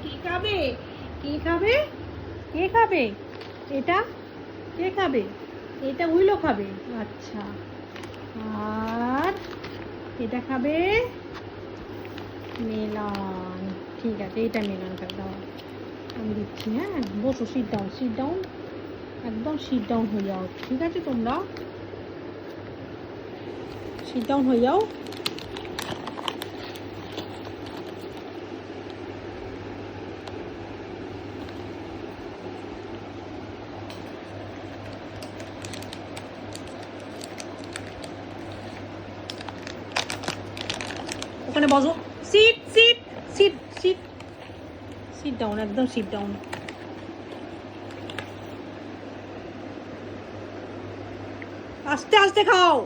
কি খাবে? কি খাবে? কে খাবে? এটা কে খাবে? এটা উইলো খাবে। আচ্ছা, আর এটা খাবে মেলন। ঠিক আছে, এটা মেলনটা দাও, আমি দিচ্ছি। হ্যাঁ, বসো, সিট ডাউন, সিট ডাউন, একদম সিট ডাউন হয়ে যাও। ঠিক আছে, তোমরা সিট ডাউন হয়ে যাও। ওখানে বসো, sit sit sit sit sit down, একদম সিট ডাউন। আস্তে আস্তে খাও।